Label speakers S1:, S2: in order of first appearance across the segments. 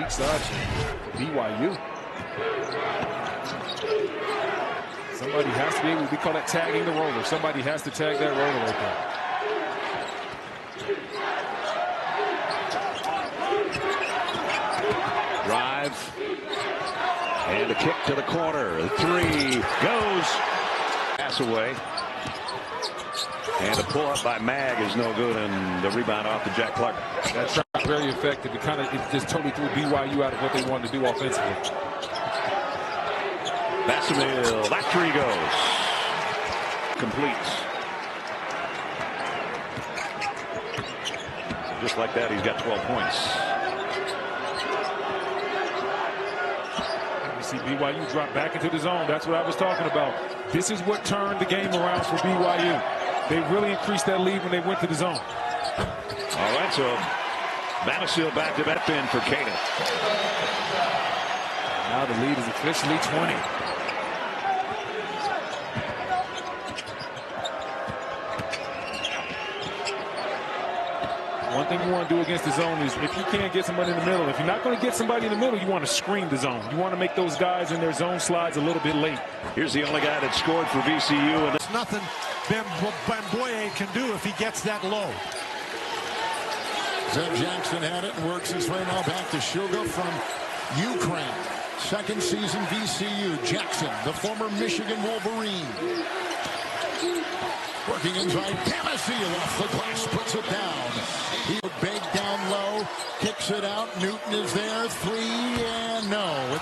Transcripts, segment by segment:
S1: weak side for BYU. Somebody has to be able, we call that tagging the roller. Somebody has to tag that roller right there.
S2: Drive. And a kick to the corner. Three goes. Pass away. And a pull up by Mag is no good, and the rebound off to Jack Clark.
S1: That's not very effective. It just totally threw BYU out of what they wanted to do offensively.
S2: Bamisile, that three goes. Completes. Just like that, he's got 12 points.
S1: You see BYU drop back into the zone. That's what I was talking about. This is what turned the game around for BYU. They really increased that lead when they went to the zone.
S2: All right, so Bamisile back to that pin for Kana.
S1: Now the lead is officially 20. One thing you want to do against the zone is if you can't get somebody in the middle, if you're not going to get somebody in the middle, you want to screen the zone. You want to make those guys in their zone slides a little bit late.
S2: Here's the only guy that scored for VCU. And
S3: there's nothing Bamisile can do if he gets that low.
S4: Zeb Jackson had it and works his way now back to Suga from Ukraine. Second season VCU. Jackson, the former Michigan Wolverine. Working inside, Bamisile off the glass, puts it down. He big down low, kicks it out. Newton is there, three, and no.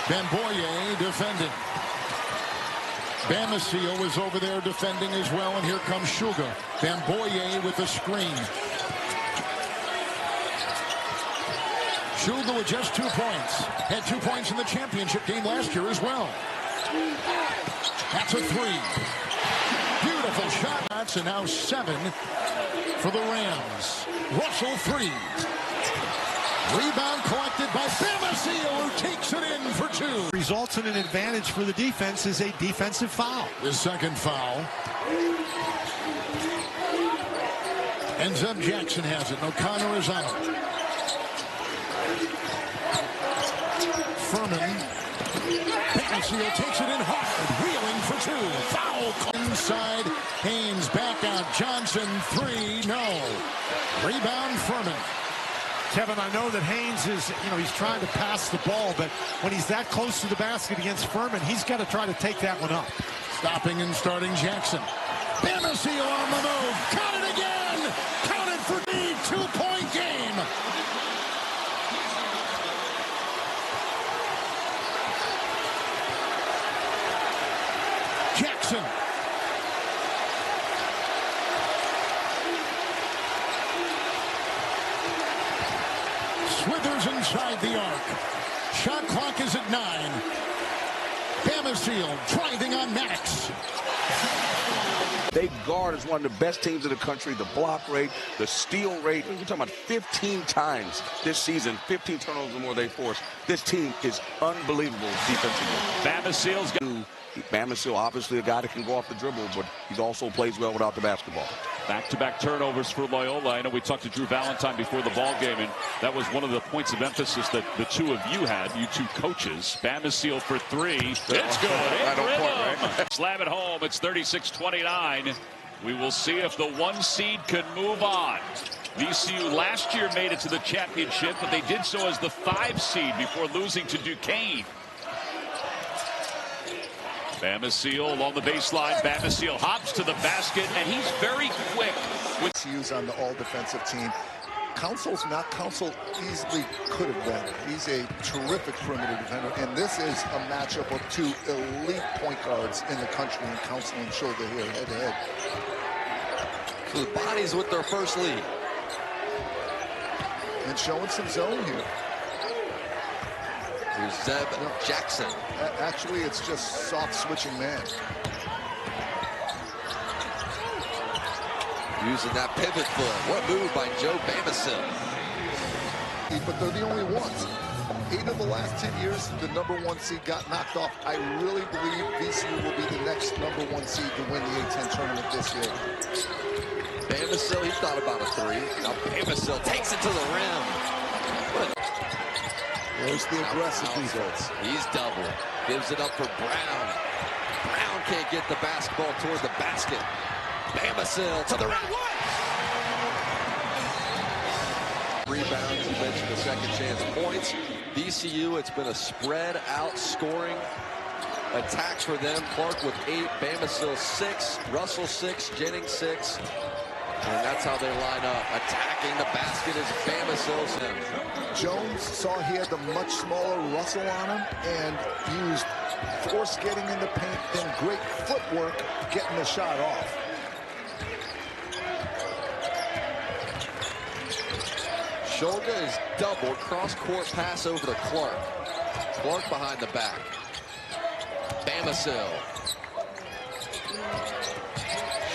S4: Bamisile defending. Bamisile was over there defending as well, and here comes Suga. Bamisile with the screen. Suga with just 2 points. Had 2 points in the championship game last year as well. That's a three. Beautiful shot. And now 7 for the Rams. Russell three. Rebound collected by Bamisile, who takes it in for 2.
S3: Results in an advantage for the defense is a defensive foul.
S4: His second foul. And Zeb Jackson has it. O'Connor is out. Furman. Bamisile takes it in hard. Wheeling for 2. Foul. Inside. Haynes back out. Johnson three. No. Rebound Furman.
S3: Kevin, I know that Haynes is, he's trying to pass the ball, but when he's that close to the basket against Furman, he's got to try to take that one up.
S4: Stopping and starting Jackson. Bamisile on the move. Count it again. Counted for the 2-point game. Jackson. Swithers inside the arc. Shot clock is at 9. Bamisile driving on Maddox.
S5: They guard as one of the best teams in the country. The block rate, the steal rate. We're talking about 15 times this season. 15 turnovers or more they forced. This team is unbelievable defensively. Bamisile, obviously a guy that can go off the dribble, but he also plays well without the basketball.
S6: Back-to-back turnovers for Loyola. I know we talked to Drew Valentine before the ball game, and that was one of the points of emphasis that the two of you had, you two coaches. Bamisile for 3. It's good. Right on point, right? Slam it home. It's 36-29. We will see if the 1 seed can move on. VCU last year made it to the championship, but they did so as the 5 seed before losing to Duquesne. Bamisile along the baseline. Bamisile hops to the basket, and he's very quick.
S7: VCU's on the all-defensive team. Council easily could have been. He's a terrific perimeter defender, and this is a matchup of 2 elite point guards in the country, and Council and Shoulder here head-to-head.
S8: So the Bodies with their first lead.
S7: And showing some zone here.
S8: Here's Zeb Jackson.
S7: Actually, it's just soft switching man.
S8: Using that pivot foot. What move by Joe Bamisile.
S7: But they're the only ones. 8 of the last 10 years, the #1 seed got knocked off. I really believe VCU will be the next #1 seed to win the A-10 tournament this year.
S8: Bamisile, he thought about a 3. Now Bamisile takes it to the rim.
S7: There's the aggressive defense.
S8: He's double. Gives it up for Brown. Brown can't get the basketball toward the basket. Bamisile to the rack. Rebounds, you mentioned the second chance points. VCU, it's been a spread out scoring attack for them. Clark with 8, Bamisile 6, Russell 6, Jennings 6. And that's how they line up. Attacking the basket is Bamisile's him.
S7: Jones saw he had the much smaller Russell on him and used force getting in the paint, then great footwork getting the shot off.
S8: Shulga is double, cross-court pass over to Clark. Clark behind the back. Bamisile.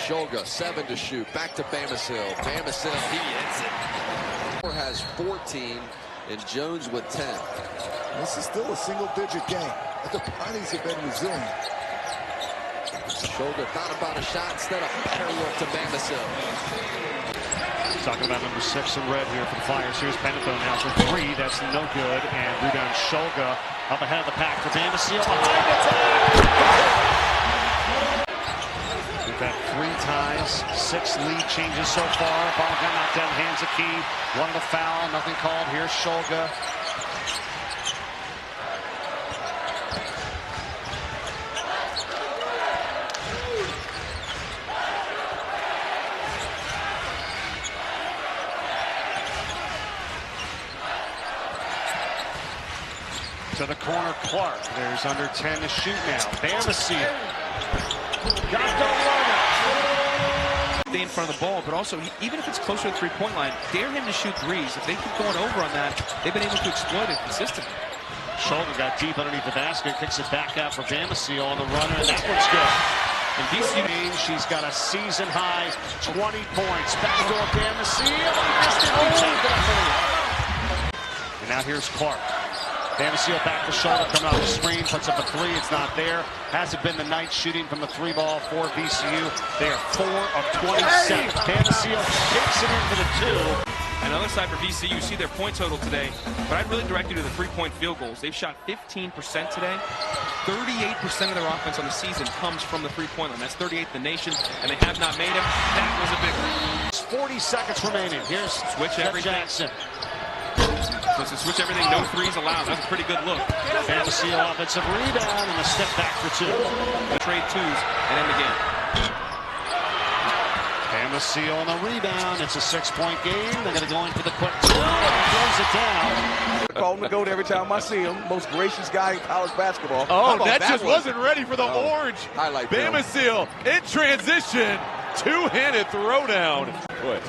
S8: Shulga, 7 to shoot. Back to Bamisile. Bamisile, he hits it. Has 14, and Jones with 10.
S7: This is still a single-digit game. The Bonnies have been resilient.
S8: Shulga thought about a shot instead of better look to Bamisile.
S9: Talking about number 6 in red here for the Flyers. Here's Benetton now for 3. That's no good. And rebound Shulga up ahead of the pack for Bamisile. Behind the tag. We've had 3 ties, 6 lead changes so far. Ball got knocked down, hands a key. Wanted a foul, nothing called. Here's Shulga. To the corner, Clark. There's under 10 to shoot now. Bamisile. Got the runner.
S10: Stay in front of the ball, but also, even if it's closer to the three-point line, dare him to shoot threes. If they keep going over on that, they've been able to exploit it consistently.
S9: Shulga got deep underneath the basket, kicks it back out for Bamisile on the runner, and that one's good. In VCU, she's got a season-high 20 points. Backdoor Bamisile. And now here's Clark. Bamisile back to Shulga, coming off the screen, puts up a 3. It's not there. Hasn't been the night shooting from the 3 ball for VCU. They are 4 of 27. Bamisile takes it in for the 2.
S10: On the other side for VCU, you see their point total today, but I'd really direct you to the 3-point field goals. They've shot 15% today. 38% of their offense on the season comes from the 3-point line. That's 38th in the nation, and they have not made him. That was a big one.
S9: 40 seconds remaining. Here's
S10: switch everything.
S9: Jackson.
S10: So to switch everything, no threes allowed. That's a pretty good look.
S9: Bamisile offensive rebound and a step back for 2.
S10: Trade 2s and end the game.
S9: Bamisile on the rebound. It's a 6-point game. They're going to go in for the quick 2 and he throws it down.
S5: I call him the GOAT every time I see him. Most gracious guy in college basketball.
S11: Oh, that just wasn't ready for the orange.
S5: Highlight
S11: Bamisile in transition. 2-handed throwdown. What?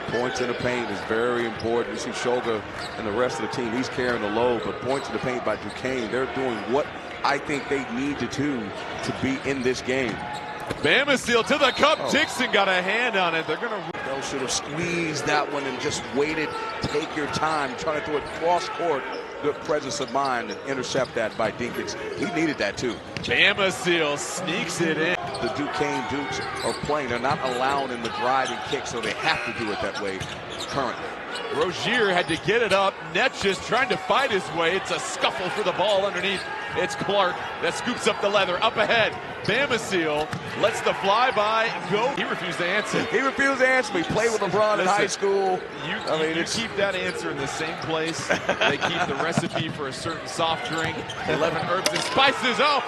S5: Points in the paint is very important. You see Shulga and the rest of the team, he's carrying the load, but points in the paint by Duquesne, they're doing what I think they need to do to be in this game.
S11: Bamisile to the cup. Dixon got a hand on it. They're going to...
S5: They should have squeezed that one and just waited. Take your time, trying to throw it cross court. Good presence of mind and intercept that by Dinkins. He needed that too.
S11: Bamisile sneaks it in.
S5: The Duquesne Dukes are playing. They're not allowed in the drive and kick, so they have to do it that way currently.
S11: Rozier had to get it up. Net's just trying to fight his way. It's a scuffle for the ball underneath. It's Clark that scoops up the leather. Up ahead, Bamisile lets the flyby go. He refused to answer.
S5: He refused to answer me. Played with LeBron in high school.
S11: You keep that answer in the same place. They keep the recipe for a certain soft drink. 11 herbs and spices. Oh!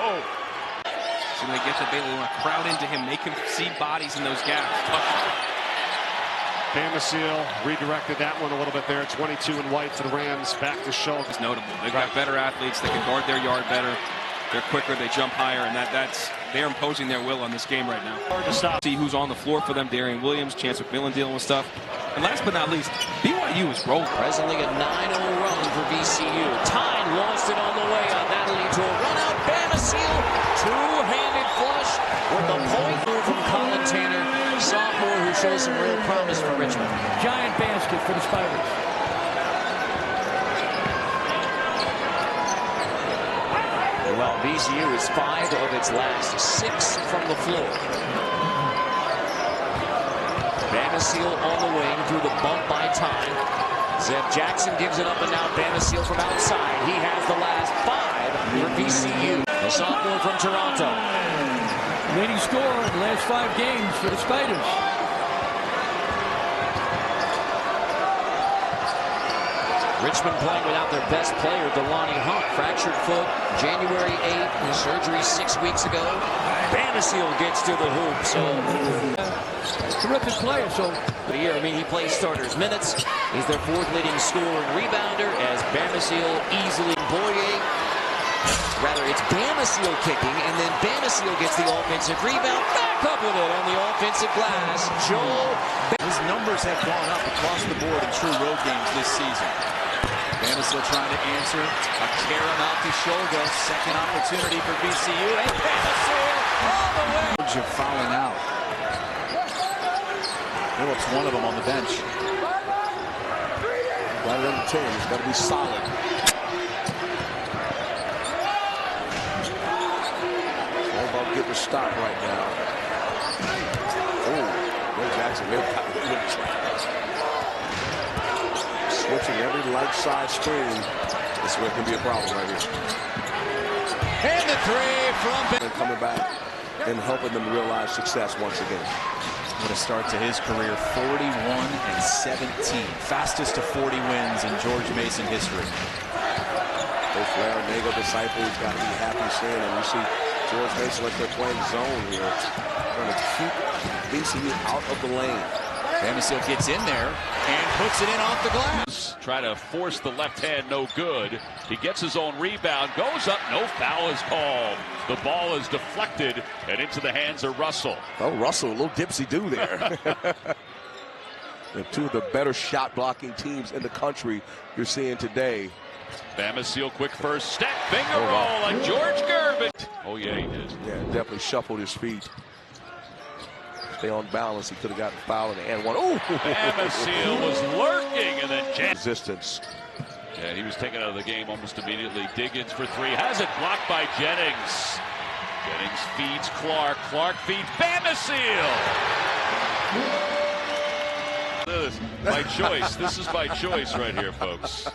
S10: So when they get to Bailey, they want to crowd into him, make him see bodies in those gaps.
S9: Bamisile redirected that one a little bit there. 22 in white for the Rams. Back to Shulga.
S10: It's notable. They've got better athletes. They can guard their yard better. They're quicker. They jump higher, and they're imposing their will on this game right now.
S9: Hard to stop.
S10: See who's on the floor for them. Darian Williams, Chance McMillan dealing with stuff. And last but not least, BYU is rolling.
S12: Presently a 9-0 run for VCU. Tyne lost it on the way on that lead to a run out. Bamisile, two-handed flush with the point move from Colin Tanner, sophomore who shows some real promise for Richmond.
S13: Giant basket for the Spiders.
S12: Well, VCU is 5 of its last 6 from the floor. Bamisile on the wing through the bump by Tyne. Zeb Jackson gives it up, and now Bamisile from outside. He has the last 5 for VCU. The sophomore from Toronto.
S13: Leading scorer in the last 5 games for the Spiders.
S12: Richmond playing without their best player, Delani Hunt. Fractured foot, January 8th. Surgery 6 weeks ago. Bamisile gets to the hoop. So
S13: terrific player. So
S12: here, I mean, he plays starters minutes. He's their 4th leading scorer and rebounder as Bamisile easily Rather, it's Bamisile kicking, and then Bamisile gets the offensive rebound. Back up with it on the offensive glass.
S14: His numbers have gone up across the board in true road games this season. Bamisile trying to answer. A carom out to Shoga. Second opportunity for VCU. And Bamisile all the way. Of fouling out. Phillips, one of them on the bench.
S5: Got it on the team. It's got to be solid. Getting a stop right now. Oh, Ray Jackson switching every light side screen. This is where it can be a problem right here.
S14: And the 3 from
S5: and coming back and helping them realize success once again.
S14: What a start to his career, 41-17. Fastest to 40 wins in George Mason history.
S5: Coach Larinaga disciples got to be happy seeing him. You see George Mason, like they're playing zone here, trying to keep VCU out of the lane.
S14: Bamisile gets in there and puts it in off the glass.
S6: Try to force the left hand, no good. He gets his own rebound, goes up, no foul is called. The ball is deflected and into the hands of Russell.
S5: Oh, Russell, a little dipsy-do there. They're 2 of the better shot-blocking teams in the country you're seeing today.
S6: Bamisile, quick first step, finger roll like George Gervin. Oh, yeah, he did.
S5: Yeah, definitely shuffled his feet. Stay on balance. He could have gotten fouled and one. Oh!
S6: Bamisile was lurking and then
S5: resistance.
S6: Yeah, he was taken out of the game almost immediately. Diggins for 3. Has it blocked by Jennings. Jennings feeds Clark. Clark feeds Bamisile. By choice. This is by choice right here, folks.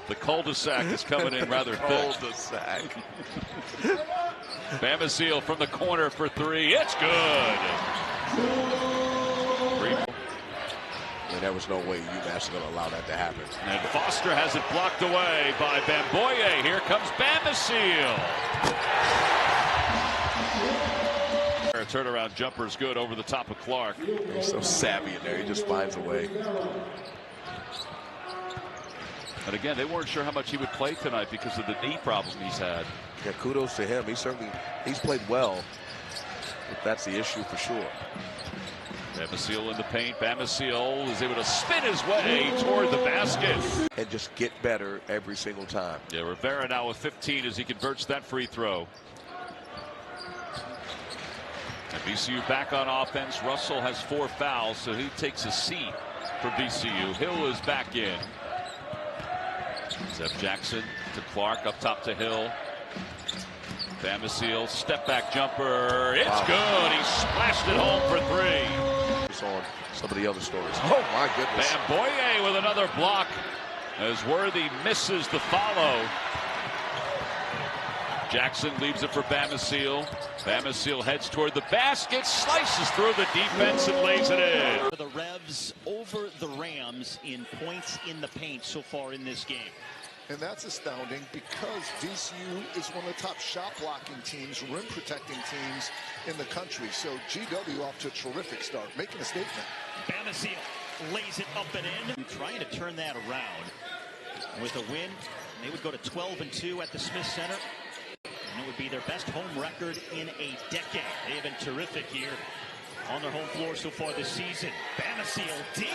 S6: The cul-de-sac is coming in rather thick.
S5: Cul-de-sac.
S6: Bamisile from the corner for 3. It's good.
S5: And there was no way UMass was going to allow that to happen.
S6: And Foster has it blocked away by Bamboye. Here comes Bamisile. A turnaround jumper is good over the top of Clark.
S5: He's so savvy in there. He just finds a way.
S6: And again, they weren't sure how much he would play tonight because of the knee problem he's had.
S5: Yeah, kudos to him. He's played well. But that's the issue for sure.
S6: Bamisile in the paint. Bamisile is able to spin his way toward the basket.
S5: And just get better every single time.
S6: Yeah, Rivera now with 15 as he converts that free throw. And VCU back on offense. Russell has 4 fouls, so he takes a seat for VCU. Hill is back in. Zeb Jackson to Clark, up top to Hill. Bamisile, step back jumper. It's good. He splashed it home for 3.
S5: On some of the other stories. Oh my goodness.
S6: Bamboye with another block as Worthy misses the follow. Jackson leaves it for Bamisile. Bamisile heads toward the basket, slices through the defense and lays it in.
S15: The Revs over the Rams in points in the paint so far in this game.
S7: And that's astounding because VCU is one of the top shot blocking teams, rim protecting teams in the country. So GW off to a terrific start, making a statement.
S15: Bamisile lays it up and in. Trying to turn that around. With a win, they would go to 12-2 at the Smith Center. And it would be their best home record in a decade. They have been terrific here on their home floor so far this season. Bamisile, deep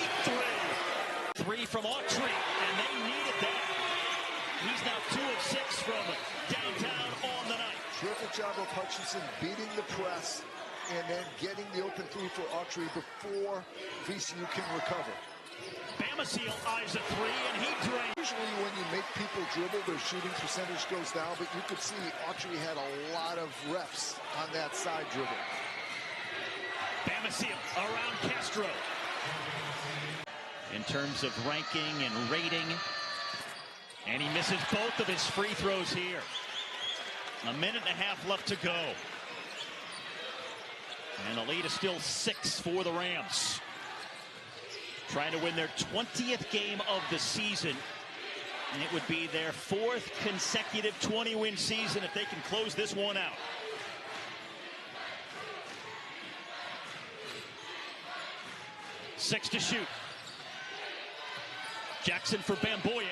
S15: 3 from Autry, and they needed that. He's now 2 of 6 from downtown on the night.
S7: Terrific job of Hutchinson beating the press and then getting the open 3 for Autry before VCU can recover.
S15: Bamisile eyes a 3 and he drains.
S7: Usually when you make people dribble, their shooting percentage goes down, but you could see Autry had a lot of reps on that side dribble.
S15: Bamisile around Castro. in terms of ranking and rating. And he misses both of his free throws here. A minute and a half left to go. And the lead is still 6 for the Rams. Trying to win their 20th game of the season. And it would be their 4th consecutive 20-win season if they can close this one out. Six to shoot. Jackson for Bamboye.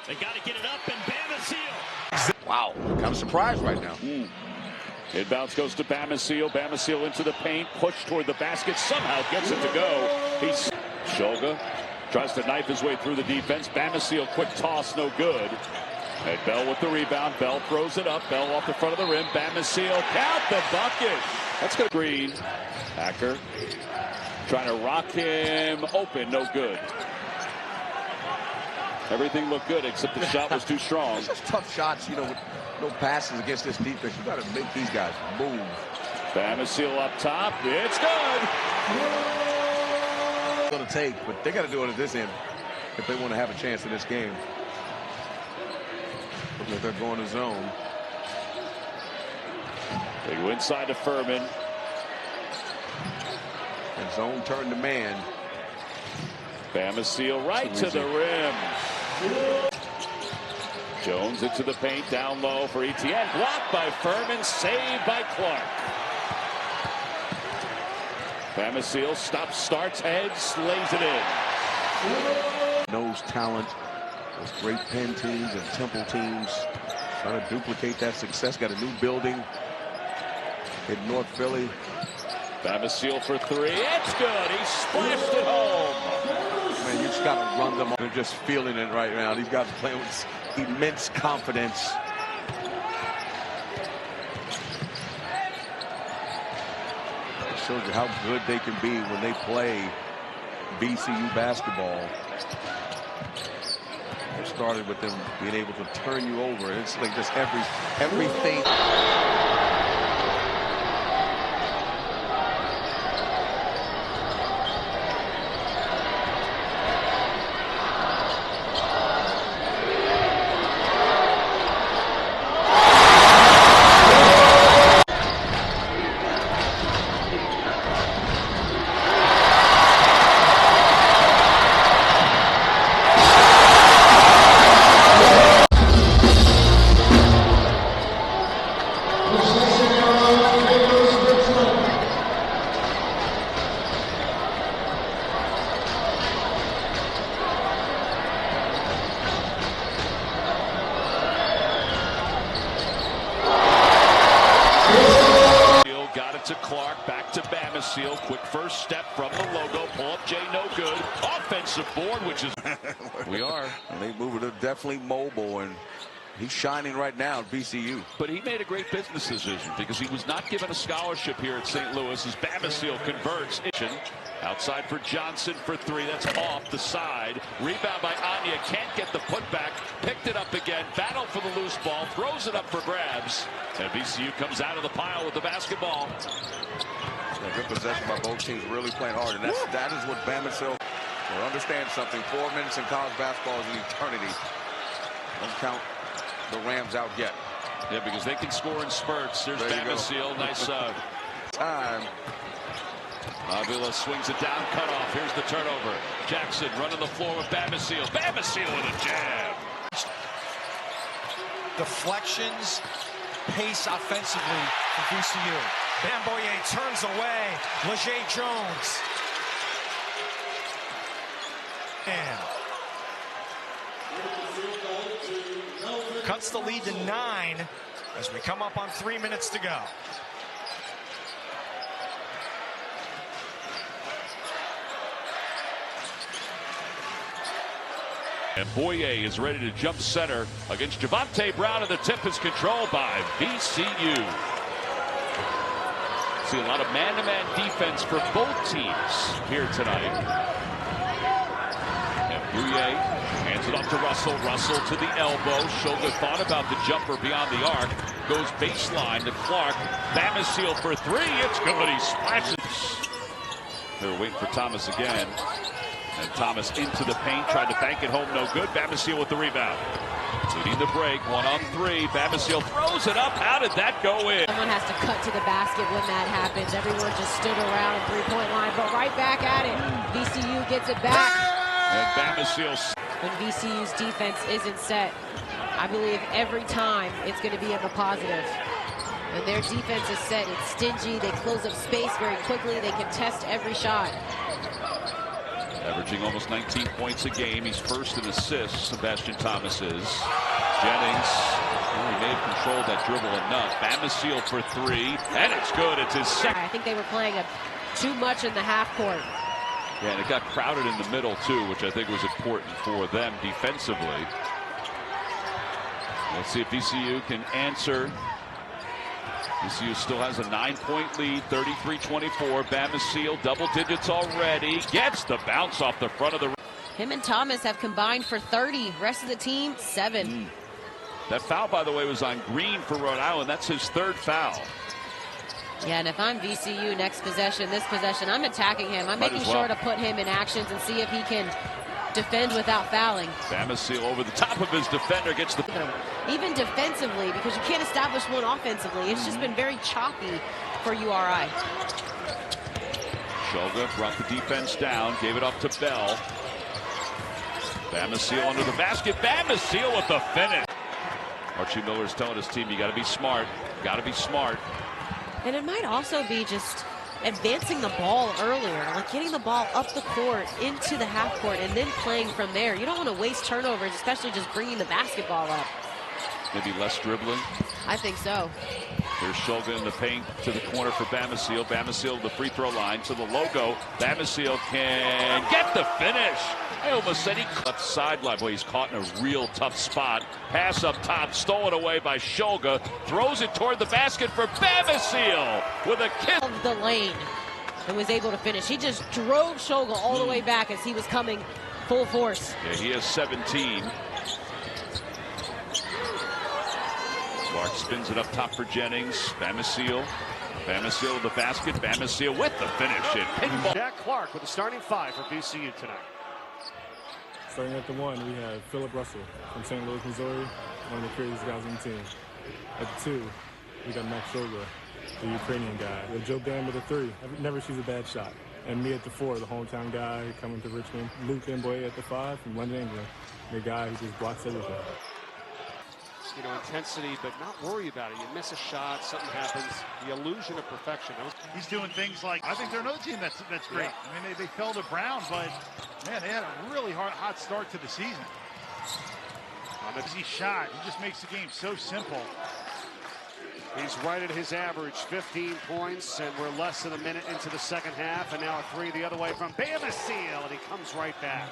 S15: They got to get it up, and Bamisile.
S5: Wow, kind of surprised right now.
S6: Inbounds goes to Bamisile. Bamisile into the paint, push toward the basket, somehow gets it to go. He's Shoga tries to knife his way through the defense. Bamisile, quick toss, no good. And Bell with the rebound. Bell throws it up. Bell off the front of the rim. Bamisile, count the bucket. That's going to Green. Hacker trying to rock him open, no good. Everything looked good except the shot was too strong.
S5: It's just tough shots, with no passes against this defense. You got to make these guys move.
S6: Bamisile up top. It's good.
S5: It's going to take, but they got to do it at this end if they want to have a chance in this game. Looks like they're going to zone.
S6: They go inside to Furman.
S5: And zone turn to man.
S6: Bamisile right to the rim. Jones into the paint, down low for Etienne. Blocked by Furman, saved by Clark. Bamisile stops, starts, heads, lays it in.
S5: Knows talent. Those great Penn teams and Temple teams trying to duplicate that success. Got a new building in North Philly.
S6: Bamisile for three. It's good. He splashed it home.
S5: Man, you just got to run them. They're just feeling it right now. These guys are playing with immense confidence. It shows you how good they can be when they play VCU basketball. It started with them being able to turn you over. It's like just everything.
S6: To Clark, back to Bamisile. Quick first step from the logo. Pull up Jay, no good. Offensive board, which is we are.
S5: And they move it definitely mobile, and he's shining right now at VCU.
S6: But he made a great business decision because he was not given a scholarship here at St. Louis as Bamisile converts. Outside for Johnson for three. That's off the side. Rebound by Anya. Can't get the putback. Picked it up again. Battle for the loose ball. Throws it up for grabs. And VCU comes out of the pile with the basketball.
S5: Yeah, good possession by both teams. Really playing hard. And that is what Bamisile will understand something. 4 minutes in college basketball is an eternity. Don't count the Rams out yet.
S6: Yeah, because they can score in spurts. There's Bamisile. Nice
S5: time.
S6: Avila swings it down, cut off. Here's the turnover. Jackson running the floor with Bamisile. Bamisile with a jab.
S16: Deflections, pace offensively for VCU. Bamboye turns away. Leger Jones. And cuts the lead to 9 as we come up on 3 minutes to go.
S6: And Boye is ready to jump center against Javonte Brown, and the tip is controlled by VCU. See a lot of man-to-man defense for both teams here tonight. And Boye hands it off to Russell. Russell to the elbow. Shoga thought about the jumper beyond the arc. Goes baseline to Clark. Bamisile for three. It's good. He splashes. They're waiting for Thomas again. And Thomas into the paint, tried to bank it home, no good. Bamisile with the rebound. Leading the break, 1-on-3. Bamisile throws it up. How did that go in?
S17: Someone has to cut to the basket when that happens. Everyone just stood around the three-point line, but right back at it. VCU gets it back.
S6: And Bamisile.
S17: When VCU's defense isn't set, I believe every time it's going to be in the positive. When their defense is set, it's stingy. They close up space very quickly. They contest every shot.
S6: Averaging almost 19 points a game. He's first in assists, Sebastian Thomas is. Jennings, well, he may have controlled that dribble enough. Bamisile for three, and it's good. It's his second.
S17: I think they were playing too much in the half court.
S6: Yeah, and it got crowded in the middle, too, which I think was important for them defensively. Let's see if VCU can answer. VCU still has a 9-point lead, 33-24. Bamisile, double digits already. Gets the bounce off the front of the.
S17: Him and Thomas have combined for 30. Rest of the team, 7.
S6: That foul, by the way, was on Green for Rhode Island. That's his 3rd foul.
S17: Yeah, and if I'm VCU next possession, this possession, I'm attacking him. I'm making sure to put him in actions and see if he can defend without fouling.
S6: Bamisile over the top of his defender gets the.
S17: Even defensively, because you can't establish one offensively. It's just been very choppy for URI.
S6: Shoga brought the defense down, gave it up to Bell. Bamisile under the basket. Bamisile with the finish. Archie Miller's telling his team, you got to be smart. Got to be smart.
S17: And it might also be just advancing the ball earlier, like getting the ball up the court into the half court and then playing from there. You don't want to waste turnovers, especially just bringing the basketball up.
S6: Maybe less dribbling.
S17: I think so.
S6: There's Shoga in the paint to the corner for Bamisile. Bamisile to the free throw line to the logo. Bamisile can get the finish. I almost said he left sideline. Boy, he's caught in a real tough spot. Pass up top, stolen away by Shoga. Throws it toward the basket for Bamisile with a kick.
S17: Of the lane and was able to finish. He just drove Shoga all the way back as he was coming full force.
S6: Yeah, he has 17. Clark spins it up top for Jennings. Bamisile. Bamisile to the basket. Bamisile with the finish. Pinball.
S9: Jack Clark with the starting 5 for VCU tonight.
S18: Starting at the 1, we have Philip Russell from St. Louis, Missouri, one of the craziest guys on the team. At the 2, we got Max Shoga, the Ukrainian guy. We have Joe Bam with the 3. Never shoots a bad shot. And me at the 4, the hometown guy coming to Richmond. Luke Mboye at the 5 from London, England. The guy who just blocks everything.
S9: You know, intensity, but not worry about it. You miss a shot, something happens. The illusion of perfection.
S19: He's doing things like, I think they're another team that's great.
S9: Yeah.
S19: I mean, they fell to Brown, but man, they had a really hot start to the season. Easy shot. He just makes the game so simple.
S9: He's right at his average, 15 points, and we're less than a minute into the second half, and now a 3 the other way from Bamisile, and he comes right back.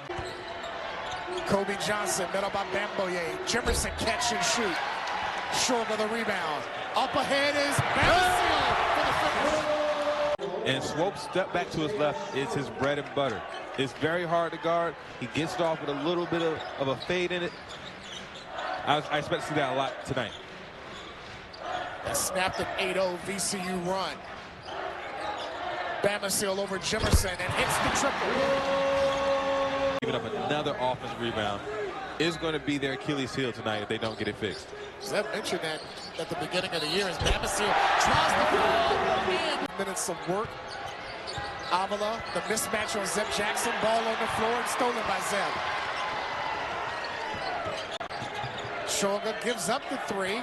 S20: Kobe Johnson, middle by Bamboye. Jimerson catch and shoot. Shoga the rebound. Up ahead is Bamisile for the finish.
S21: And Swope step back to his left is his bread and butter. It's very hard to guard. He gets it off with a little bit of a fade in it. I expect to see that a lot tonight.
S20: That snapped an 8-0 VCU run. Bamisile over Jimerson and hits the triple.
S21: Giving up another offensive rebound is going to be their Achilles heel tonight if they don't get it fixed.
S20: Zeb mentioned that at the beginning of the year as Bamisile tries the ball. Minutes of work. Avila, the mismatch on Zeb Jackson. Ball on the floor and stolen by Zeb. Shoga gives up the 3.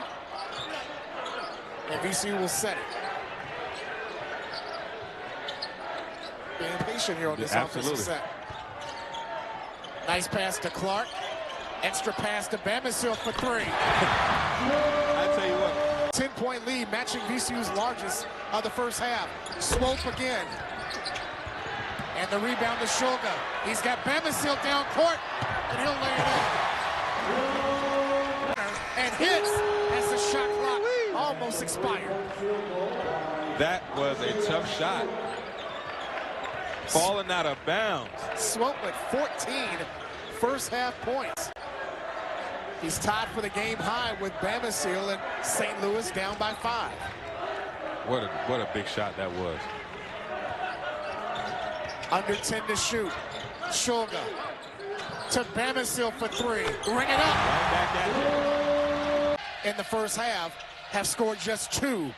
S20: And VCU will set it. Being patient here on this offensive set. Nice pass to Clark. Extra pass to Bamisile for 3.
S21: I tell you what.
S20: 10-point lead, matching VCU's largest of the first half. Swope again. And the rebound to Shoga. He's got Bamisile down court, and he'll lay it in. And hits as the shot clock almost expired.
S21: That was a tough shot. Falling out of bounds.
S20: Swope with 14 first half points. He's tied for the game high with Bamisile and St. Louis down by 5.
S21: What a big shot that was.
S20: Under 10 to shoot. Shulga to Bamisile for three. Ring it up.
S21: Right back at it.
S20: In the first half, have scored just 2.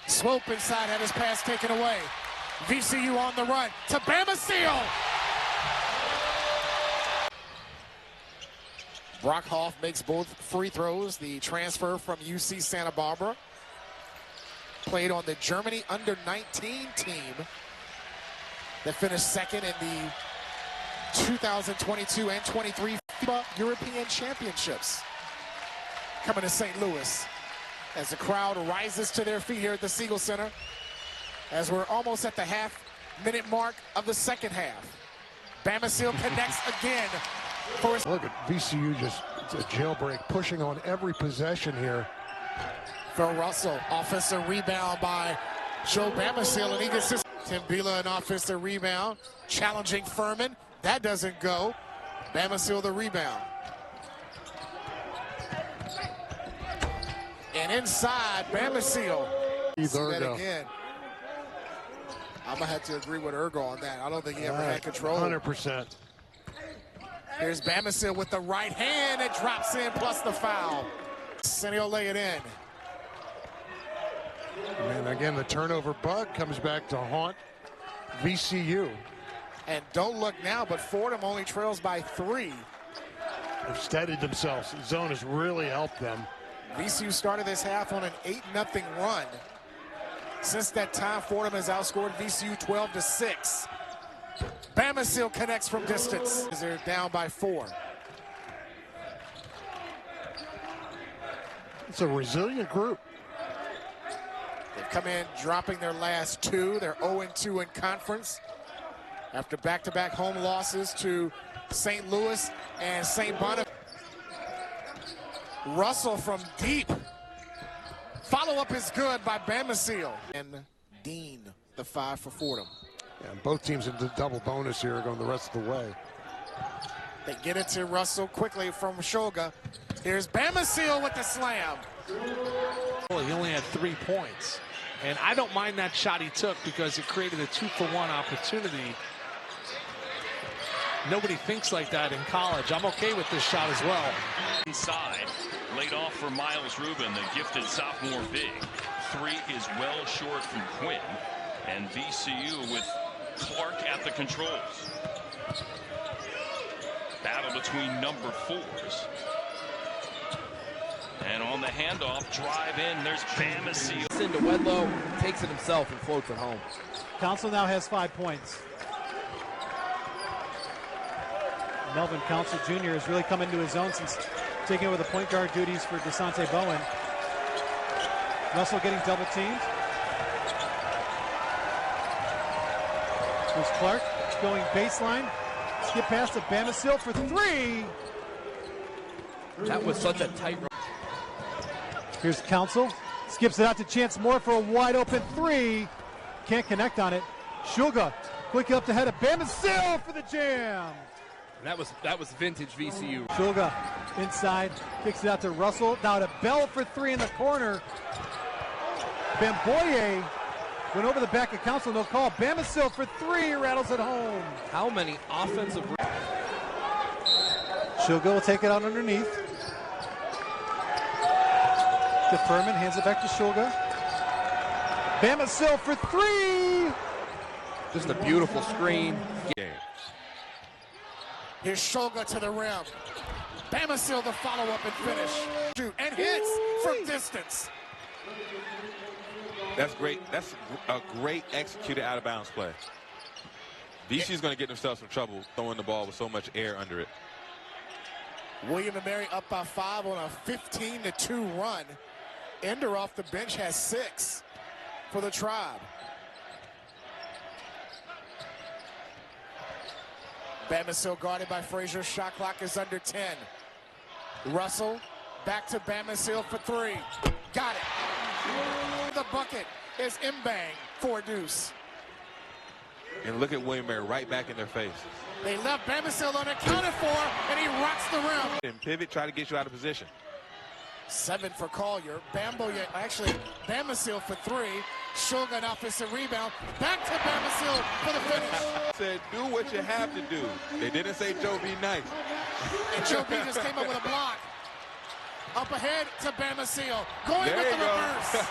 S20: Swope inside had his pass taken away. VCU on the run to Bamisile. Brockhoff makes both free throws. The transfer from UC Santa Barbara. Played on the Germany under-19 team that finished second in the 2022 and 23 FIBA European Championships. Coming to St. Louis as the crowd rises to their feet here at the Siegel Center as we're almost at the half-minute mark of the second half. Bamisile connects again.
S3: Look at VCU, just it's a jailbreak, pushing on every possession here.
S20: Phil Russell, offensive rebound by Joe Bamisile, and he gets this. Tim Bila, an offensive rebound, challenging Furman. That doesn't go. Bamisile the rebound. And inside, Bamisile. See that again. I'm going to have to agree with Ergo on that. I don't think he ever had control.
S3: 100%.
S20: Here's Bamisile with the right hand. It drops in, plus the foul. And he'll lay it in.
S3: And again, the turnover bug comes back to haunt VCU.
S20: And don't look now, but Fordham only trails by 3.
S3: They've steadied themselves. The zone has really helped them.
S20: VCU started this half on an 8-0 run. Since that time, Fordham has outscored VCU 12-6. Bamisile connects from distance. They're down by 4.
S3: It's a resilient group.
S20: They've come in dropping their last 2. They're 0-2 in conference after back-to-back home losses to St. Louis and St. Bonaventure. Russell from deep. Follow-up is good by Bamisile. And Dean, the 5 for Fordham.
S3: Yeah, both teams in the double bonus here going the rest of the way.
S20: They get it to Russell quickly from Shulga. Here's Bamisile with the slam.
S1: He only had 3 points. And I don't mind that shot he took because it created a 2-for-1 opportunity. Nobody thinks like that in college. I'm okay with this shot as well.
S6: Inside, laid off for Miles Rubin, the gifted sophomore big. 3 is well short from Quinn. And VCU with Clark at the controls. Battle between number 4s. And on the handoff, drive in, there's Bamisile.
S22: Into Wedlow, takes it himself and floats it home.
S23: Council now has 5 points. Melvin Council Jr. has really come into his own since taking over the point guard duties for DeSante Bowen. Russell getting double teamed. There's Clark going baseline. Skip pass to Bamisile for 3.
S22: That was such a tight run.
S23: Here's Council. Skips it out to Chance Moore for a wide open 3. Can't connect on it. Shulga quick up the head of Bamisile for the jam.
S22: That was vintage VCU.
S23: Shulga inside, kicks it out to Russell. Now to Bell for 3 in the corner. Bamboye went over the back of Council, no call. Bamisile for 3, rattles it home.
S22: How many offensive...
S23: Shulga will take it out underneath. To Furman, hands it back to Shulga. Bamisile for 3.
S22: Just a beautiful screen.
S20: Here's Shulga to the rim. Bamisile the follow-up and finish. Shoot, and hits from distance.
S21: That's great. That's a great executed out-of-bounds play. VCU's going to get themselves in trouble throwing the ball with so much air under it.
S20: William and Mary up by 5 on a 15-2 run. Ender off the bench has 6 for the Tribe. Bamisile guarded by Frazier. Shot clock is under 10. Russell back to Bamisile for 3. Got it. The bucket is Mbang for a deuce.
S21: And look at William Mary right back in their face.
S20: They left Bamisile unaccounted for, and he rocks the rim.
S21: And pivot, try to get you out of position.
S20: 7 for Collier. Bamisile for 3. Sugar, an offensive rebound. Back to Bamisile for the finish.
S21: Said, do what you have to do. They didn't say, Joe, be nice.
S20: And Joe B just came up with a block. Up ahead to Bamisile. Going
S21: There
S20: with
S21: you
S20: the
S21: go.
S20: reverse.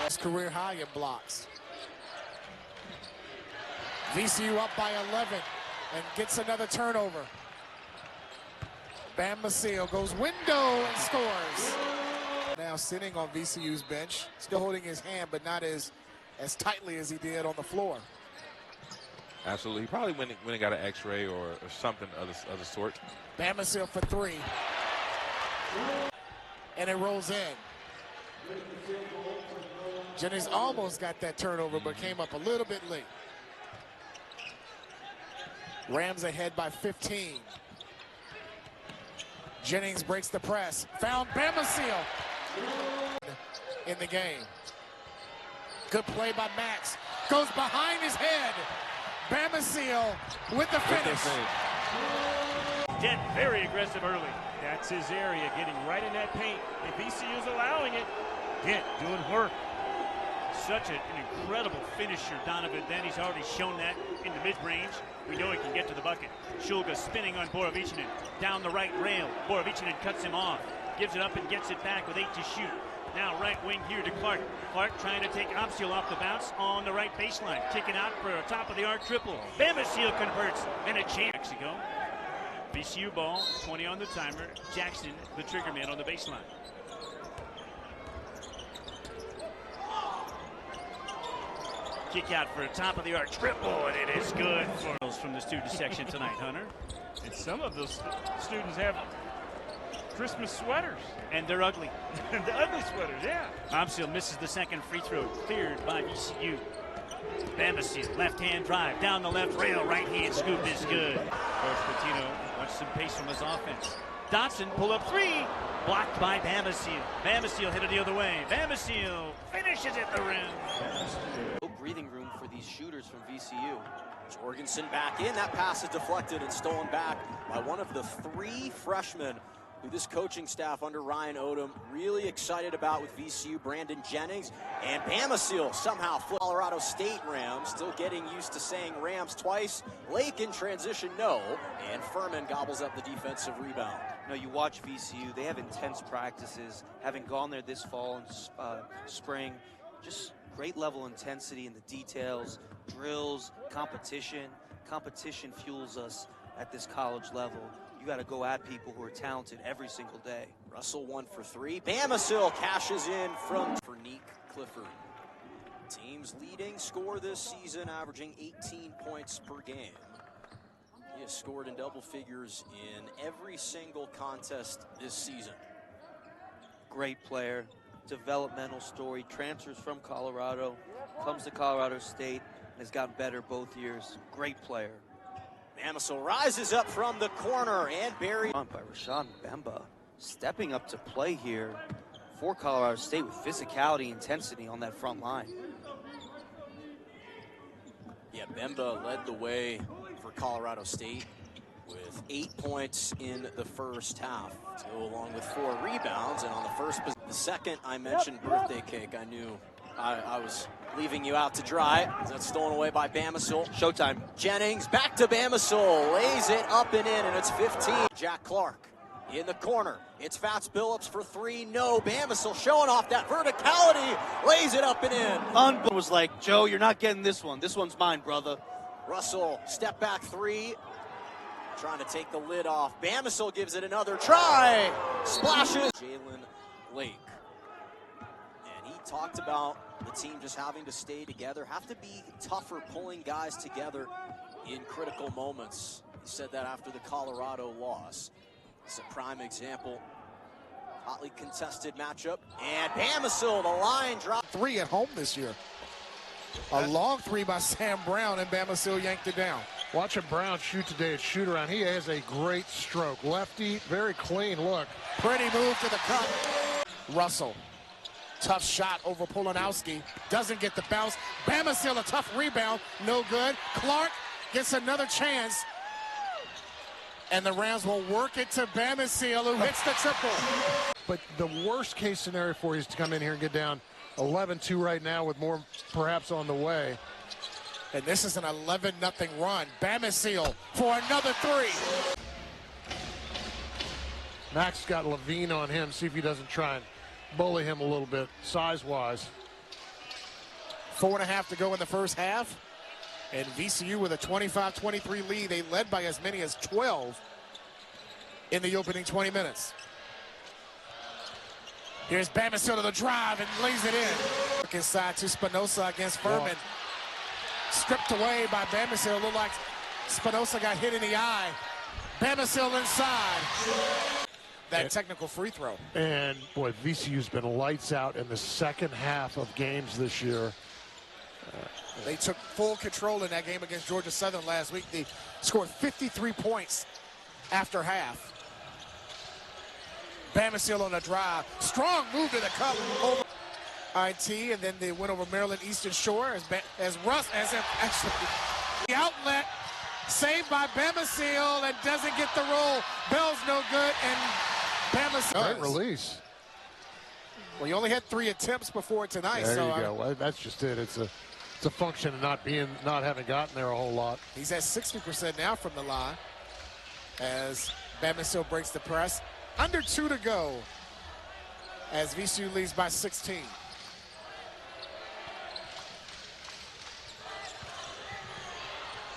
S20: His career high in blocks. VCU up by 11 and gets another turnover. Bamisile goes window and scores. Now sitting on VCU's bench, still holding his hand, but not as tightly as he did on the floor.
S21: Absolutely. He probably went and got an x-ray or something of the sort.
S20: Bamisile for three. And it rolls in. Jennings almost got that turnover, but came up a little bit late. Rams ahead by 15. Jennings breaks the press. Found Bamisile in the game. Good play by Max. Goes behind his head. Bamisile with the finish.
S2: Dent very aggressive early. That's his area, getting right in that paint. If VCU's allowing it, Dent doing work. Such an incredible finisher, Donovan. Then he's already shown that in the mid-range. We know he can get to the bucket. Shulga spinning on Borovichinen. Down the right rail. Borovichinen cuts him off. Gives it up and gets it back with 8 to shoot. Now right wing here to Clark. Clark trying to take Bamisile off the bounce on the right baseline. Kicking out for a top of the arc triple. Bamisile converts and a chance. Mexico. VCU ball, 20 on the timer. Jackson, the trigger man on the baseline. Kick out for a top of the arc triple, and it is good for those from the student section tonight, Hunter.
S19: And some of those students have Christmas sweaters.
S2: And they're ugly.
S19: The ugly sweaters, yeah.
S2: Bamisile misses the second free throw, cleared by VCU. Bamisile, left-hand drive, down the left rail, right-hand scoop is good. Coach Patino wants some pace from his offense. Dotson, pull up three, blocked by Bamisile. Bamisile headed the other way. Bamisile finishes at the rim.
S4: No breathing room for these shooters from VCU. Jorgensen back in. That pass is deflected and stolen back by one of the 3 freshmen who this coaching staff under Ryan Odom really excited about with VCU, Brandon Jennings, and Bamisile somehow flipped. Colorado State Rams, still getting used to saying Rams twice. Lake in transition, no, and Furman gobbles up the defensive rebound.
S8: You know, you watch VCU, they have intense practices, having gone there this fall and spring, just great level intensity in the details, drills, competition. Competition fuels us at this college level. You got to go at people who are talented every single day.
S4: Russell 1 for 3. Bamisile cashes in for Nick Clifford. Team's leading scorer this season, averaging 18 points per game. He has scored in double figures in every single contest this season.
S8: Great player, developmental story, transfers from Colorado, comes to Colorado State, and has gotten better both years. Great player.
S4: Bamisile rises up from the corner and buried
S8: by Rashawn Bemba, stepping up to play here for Colorado State with physicality, intensity on that front line.
S4: Yeah, Bemba led the way for Colorado State with 8 points in the first half, to go along with 4 rebounds. And on the second I mentioned birthday cake, I knew I was leaving you out to dry. That's stolen away by Bamisile.
S8: Showtime.
S4: Jennings back to Bamisile, lays it up and in, and it's 15. Jack Clark in the corner. It's Fats Billups for 3. No, Bamisile showing off that verticality, lays it up and in.
S8: Was like, Joe, you're not getting this one. This one's mine, brother.
S4: Russell, step back 3. Trying to take the lid off. Bamisile gives it another try. Splashes. Jalen Lake. And he talked about the team just having to stay together, have to be tougher pulling guys together in critical moments. He said that after the Colorado loss. It's a prime example. Hotly contested matchup. And Bamisile, the line drop.
S20: 3 at home this year. A long 3 by Sam Brown, and Bamisile yanked it down.
S3: Watching Brown shoot today at shoot-around, he has a great stroke. Lefty, very clean look.
S20: Pretty move to the cup. Russell, tough shot over Polanowski. Doesn't get the bounce. Bamisile, a tough rebound. No good. Clark gets another chance. And the Rams will work it to Bamisile, who hits the triple.
S3: But the worst case scenario for you is to come in here and get down 11-2 right now with more perhaps on the way.
S20: And this is an 11-0 run. Bamisile for another three.
S3: Max got Levine on him. See if he doesn't try and bully him a little bit size-wise.
S20: 4.5 to go in the first half. And VCU with a 25-23 lead. They led by as many as 12 in the opening 20 minutes. Here's Bamisile to the drive and lays it in. Look inside to Spinoza against Furman. Stripped away by Bamisile. Looked like Spinoza got hit in the eye. Bamisile inside. That technical free throw.
S3: And boy, VCU's been lights out in the second half of games this year.
S20: They took full control in that game against Georgia Southern last week. They scored 53 points after half. Bamisile on a drive. Strong move to the cup over IT, and then they went over Maryland Eastern Shore as actually the outlet saved by Bamisile and doesn't get the roll. Bell's no good, and Bamisile.
S3: Great release.
S20: Well, he only had 3 attempts before tonight.
S3: There you go. Well, that's just it. It's a function of not having gotten there a whole lot.
S20: He's at 60% now from the line as Bamisile breaks the press. Under 2 to go as VCU leads by 16.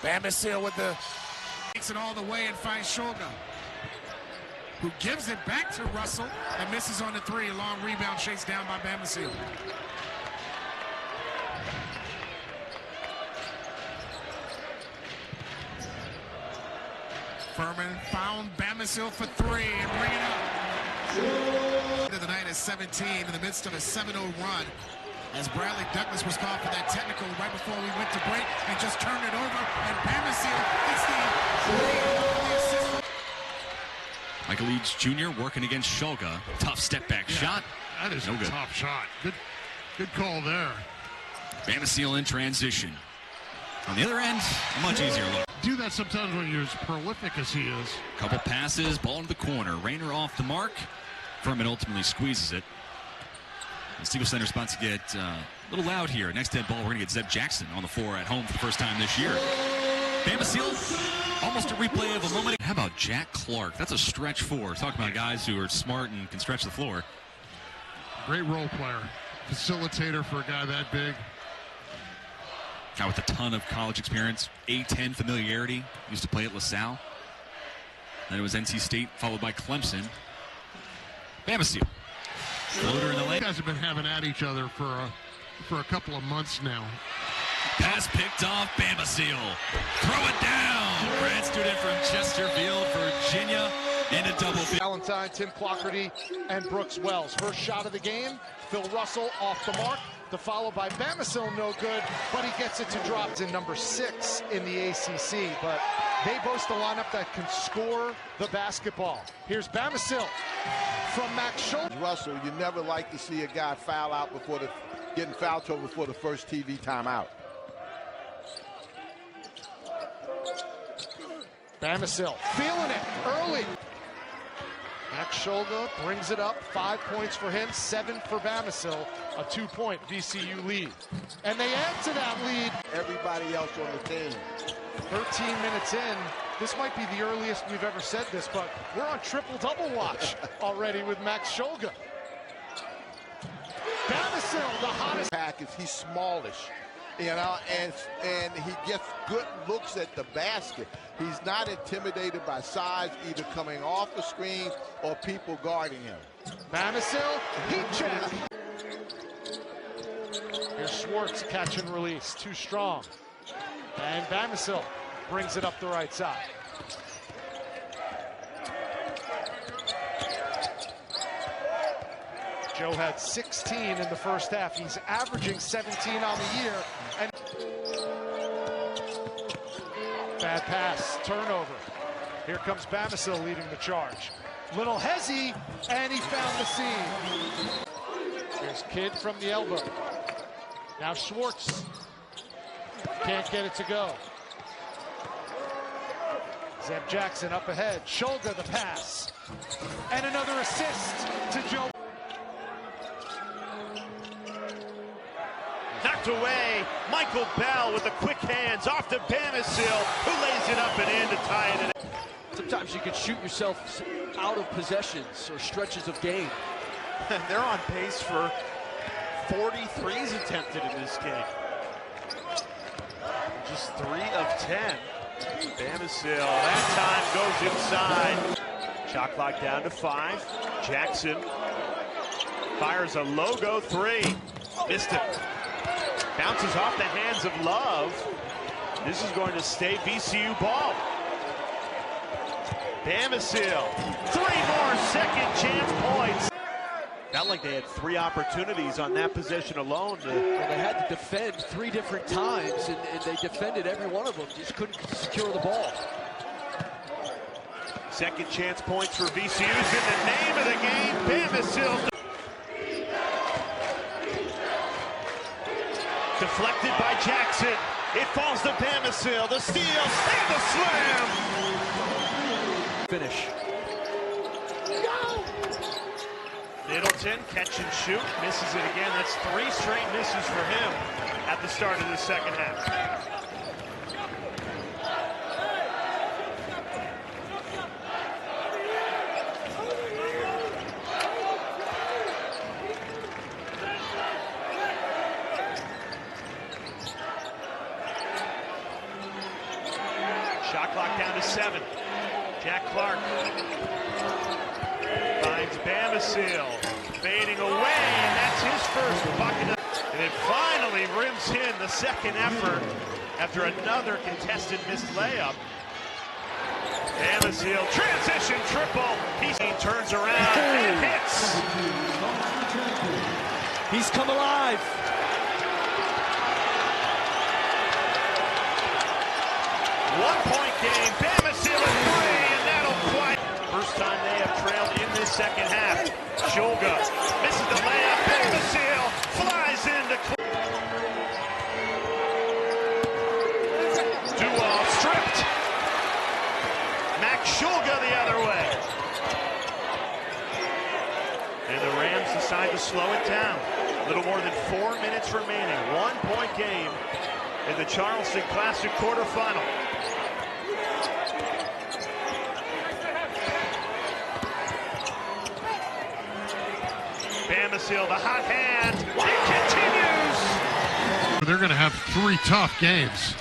S20: Bamisile with takes it all the way and finds Shoga, who gives it back to Russell and misses on the 3. A long rebound chased down by Bamisile. Furman found Bamisile for 3 and bring it up. The night is 17 in the midst of a 7-0 run as Bradley Douglas was called for that technical right before we went to break and just turned it over, and Bamisile gets the assist.
S10: Michael Eads Jr. working against Shoga. Tough step back shot.
S3: That is
S10: no
S3: a
S10: good.
S3: tough shot. Good call there.
S10: Bamisile in transition. On the other end, a much easier look.
S3: Do that sometimes when you're as prolific as he is.
S10: Couple passes, ball into the corner. Rayner off the mark. Furman ultimately squeezes it. The Steele Center's about to get a little loud here. Next dead ball, we're going to get Zeb Jackson on the floor at home for the first time this year. Bamisile, almost a replay of a moment. How about Jack Clark? That's a stretch 4. Talk about guys who are smart and can stretch the floor.
S3: Great role player. Facilitator for a guy that big.
S10: Guy with a ton of college experience. A-10 familiarity. Used to play at LaSalle. Then it was NC State, followed by Clemson. Bamisile. Floater in the lane.
S3: You guys have been having at each other for a couple of months now.
S10: Pass picked off. Bamisile. Throw it down. Grad student from Chesterfield, Virginia, into double field.
S23: Valentine, Tim Clockerty, and Brooks Wells. First shot of the game. Phil Russell off the mark. To follow by Bamisile, no good, but he gets it to drop. It's in number 6 in the ACC, but they boast a lineup that can score the basketball. Here's Bamisile from Max Schultz.
S11: Russell, you never like to see a guy foul out before getting foul trouble before the first TV timeout.
S23: Bamisile feeling it early. Max Shoga brings it up. 5 points for him, 7 for Bamisile. A 2-point VCU lead. And they add to that lead.
S11: Everybody else on the team.
S23: 13 minutes in. This might be the earliest we've ever said this, but we're on triple-double watch already with Max Shoga. Bamisile, the hottest.
S11: Package, he's smallish. You know, and he gets good looks at the basket. He's not intimidated by size, either coming off the screen or people guarding him.
S23: Bamisile, heat check. Here's Schwartz, catch and release, too strong. And Bamisile brings it up the right side. Joe had 16 in the first half. He's averaging 17 on the year. And bad pass, turnover. Here comes Bamisile leading the charge. Little hezzy, and he found the seam. Here's Kidd from the elbow. Now Schwartz can't get it to go. Zeb Jackson up ahead. Shoga the pass. And another assist to Joe.
S2: stripped away. Michael Bell with the quick hands off to Bamisile, who lays it up and in to tie it in.
S22: Sometimes you can shoot yourself out of possessions or stretches of game.
S2: They're on pace for 43s attempted in this game. Just 3 of 10. Bamisile, that time goes inside. Shot clock down to 5. Jackson fires a logo 3. Missed it. Bounces off the hands of Love. This is going to stay VCU ball. Bamisile, 3 more second chance points. Felt like they had 3 opportunities on that possession alone.
S22: Well, they had to defend 3 different times, and they defended every one of them. Just couldn't secure the ball.
S2: Second chance points for VCU in the name of the game. Bamisile. Deflected by Jackson. It falls to Bamisile. The steal and the slam.
S22: Finish.
S2: Middleton, catch and shoot, misses it again. That's 3 straight misses for him at the start of the second half. Shot clock down to 7. Jack Clark finds Bamisile, fading away, and that's his first bucket. And it finally rims in the second effort after another contested missed layup. Bamisile, transition triple. He turns around and hits.
S22: He's come alive.
S2: One-point game. Bamisile at 3, and that'll quite. First time they have trailed in this second half. Shulga misses the layup. Bamisile flies into. Duval stripped. Max Shulga the other way. And the Rams decide to slow it down. A little more than 4 minutes remaining. 1-point game in the Charleston Classic quarterfinal. Bamisile, the hot hand. It continues.
S3: They're going to have 3 tough games.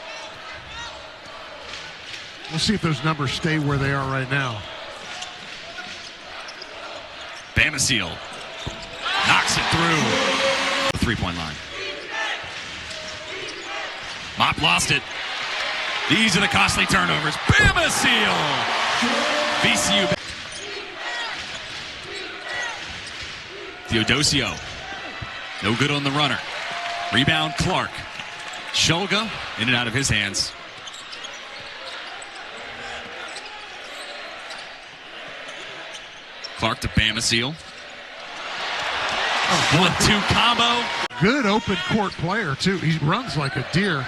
S3: We'll see if those numbers stay where they are right now.
S10: Bamisile knocks it through the 3-point line. Mop lost it. These are the costly turnovers. Bamisile! VCU. Theodosio. No good on the runner. Rebound Clark. Shulga in and out of his hands. Clark to Bamisile. 1-2 combo.
S3: Good open court player, too. He runs like a deer.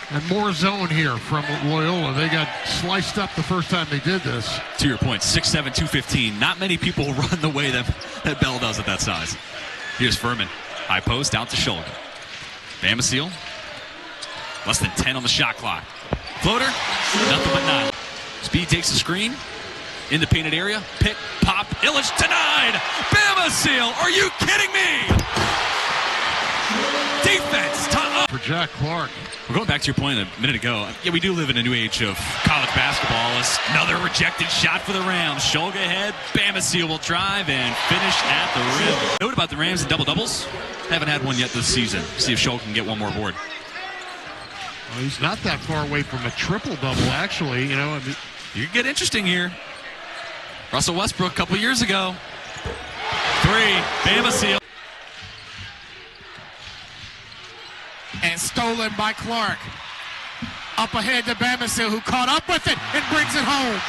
S3: And more zone here from Loyola. They got sliced up the first time they did this.
S10: To your point, 6'7", 215. Not many people run the way that Bell does at that size. Here's Furman. High post, out to Shulga. Bamisile. Less than 10 on the shot clock. Floater. Nothing but 9. Speed takes the screen. In the painted area. Pick, pop. Illich denied. Bamisile. Are you kidding me? Defense.
S3: For Jack Clark.
S10: We're going back to your point a minute ago. Yeah, we do live in a new age of college basketball. Another rejected shot for the Rams. Shulga ahead. Bamisile will drive and finish at the rim. Note about the Rams and double-doubles. Haven't had one yet this season. See if Shulga can get one more board.
S3: Well, he's not that far away from a triple-double, actually. You know,
S10: you can get interesting here. Russell Westbrook a couple years ago. 3. Bamisile.
S20: And stolen by Clark. Up ahead to Bamisile, who caught up with it and brings it home.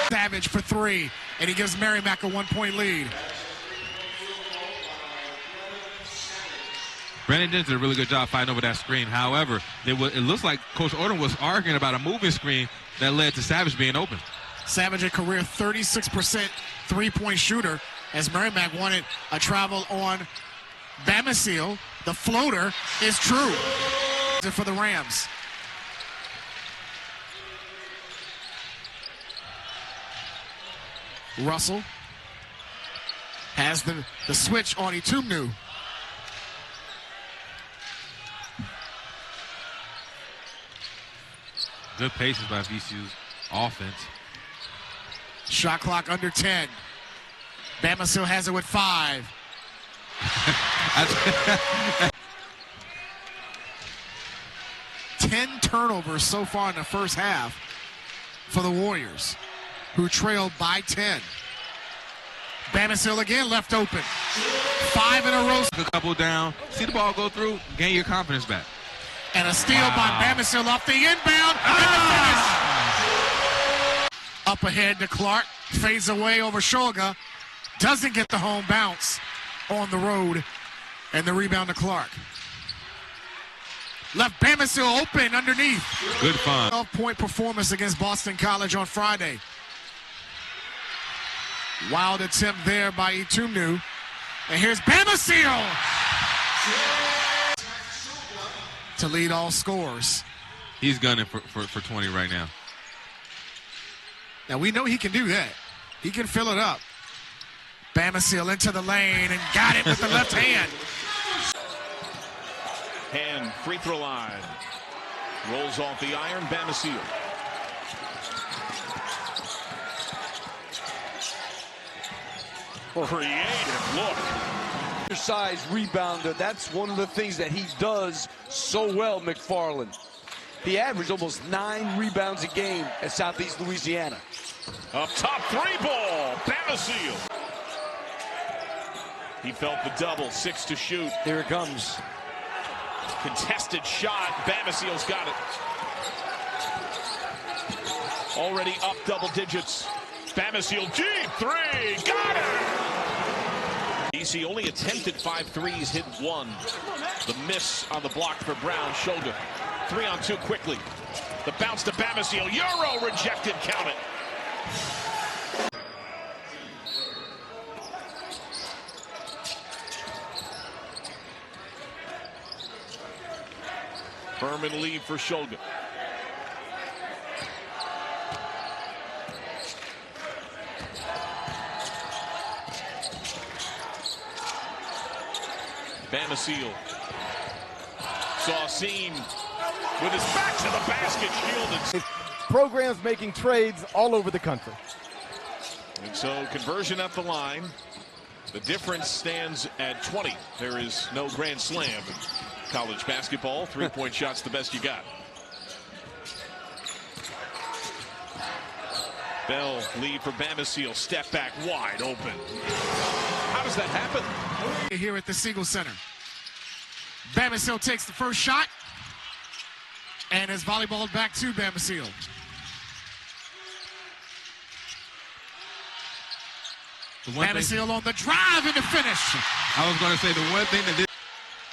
S20: Savage for 3, and he gives Merrimack a 1-point lead.
S21: Brandon Denton did a really good job fighting over that screen. However, it looks like Coach Odom was arguing about a moving screen that led to Savage being open.
S20: Savage, a career 36% three-point shooter, as Merrimack wanted a travel on Bamisile, the floater, is true for the Rams. Russell has the switch on Etumnu.
S21: Good patience by VCU's offense.
S20: Shot clock under 10. Bamisile has it with 5. 10 turnovers so far in the first half for the Warriors, who trailed by 10. Bamisile again left open. 5 in a row.
S21: A couple down. See the ball go through, gain your confidence back.
S20: And a steal by Bamisile off the inbound. And the finish. Up ahead to Clark. Fades away over Shulga. Doesn't get the home bounce on the road. And the rebound to Clark. Left Bamisile open underneath.
S21: Good fun.
S20: 12-point performance against Boston College on Friday. Wild attempt there by Etumnu. And here's Bamisile to lead all scores.
S21: He's gunning for 20 right now.
S20: Now we know he can do that. He can fill it up. Bamisile into the lane and got it with the left hand.
S2: Hand free throw line. Rolls off the iron. Bamisile. Creative look.
S12: Size rebounder. That's one of the things that he does so well, McFarland. He averaged almost 9 rebounds a game at Southeast Louisiana.
S2: Up top, 3 ball. Bamisile. He felt the double. 6 to shoot.
S12: Here it comes.
S2: Contested shot. Bamisile's got it. Already up double digits. Bamisile deep 3. Got it. DC only attempted 5 threes, hit 1. The miss on the block for Brown. Shoulder. 3-on-2 quickly. The bounce to Bamisile. Euro rejected. Count it. Furman lead for Shulga. Bamisile saw seam with his back to the basket, shielded.
S13: Programs making trades all over the country.
S2: And so conversion at the line. The difference stands at 20. There is no grand slam in college basketball. 3-point shots the best you got. Bell lead for Bamisile. Step back wide open. How does that happen?
S20: Here at the Siegel Center. Bamisile takes the first shot and is volleyballed back to Bamisile. Bamisile on the drive and the finish.
S21: I was going to say the one thing that did.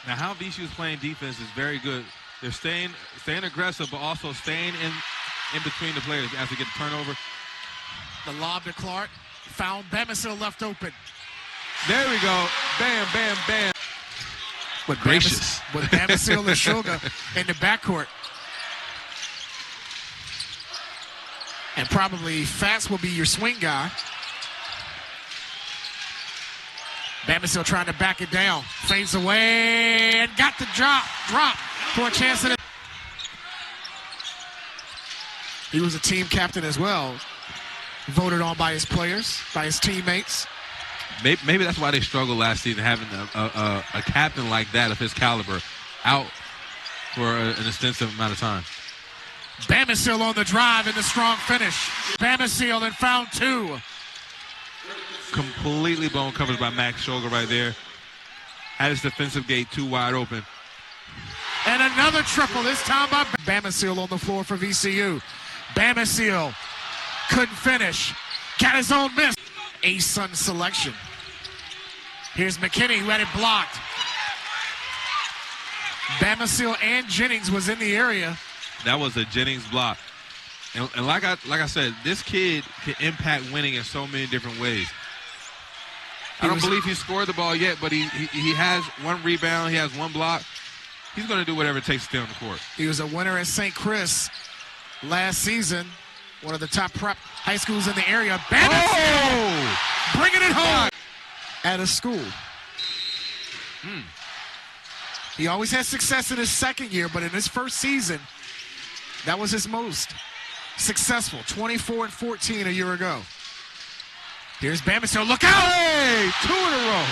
S21: Now, how VCU is playing defense is very good. They're staying aggressive, but also staying in between the players as they get the turnover.
S20: The lob to Clark. Found Bamisile left open.
S21: There we go. Bam, bam, bam.
S20: With gracious. With Bamisile and Shulga in the backcourt. And probably Fats will be your swing guy. Bamisile trying to back it down. Fades away and got the drop for a chance at it. He was a team captain as well. Voted on by his players, by his teammates.
S21: Maybe that's why they struggled last season, having a captain like that of his caliber out for an extensive amount of time.
S20: Bamisile on the drive and the strong finish. Bamisile and found 2.
S21: Completely blown coverage by Max Shulga right there. Had his defensive gate too wide open.
S20: And another triple, this time by Bamisile on the floor for VCU. Bamisile couldn't finish. Got his own miss. A-Sun selection. Here's McKinney who had it blocked. Bamisile and Jennings was in the area.
S21: That was a Jennings block. And like I said, this kid can impact winning in so many different ways. I don't believe he scored the ball yet, but he has 1 rebound. He has 1 block. He's going to do whatever it takes to stay on the court.
S20: He was a winner at St. Chris last season, one of the top prep high schools in the area. Bamisile bringing it home at a school. He always had success in his second year, but in his first season, that was his most successful. 24-14 a year ago. Here's Bamisile. Look out!
S21: Hey, 2 in a row.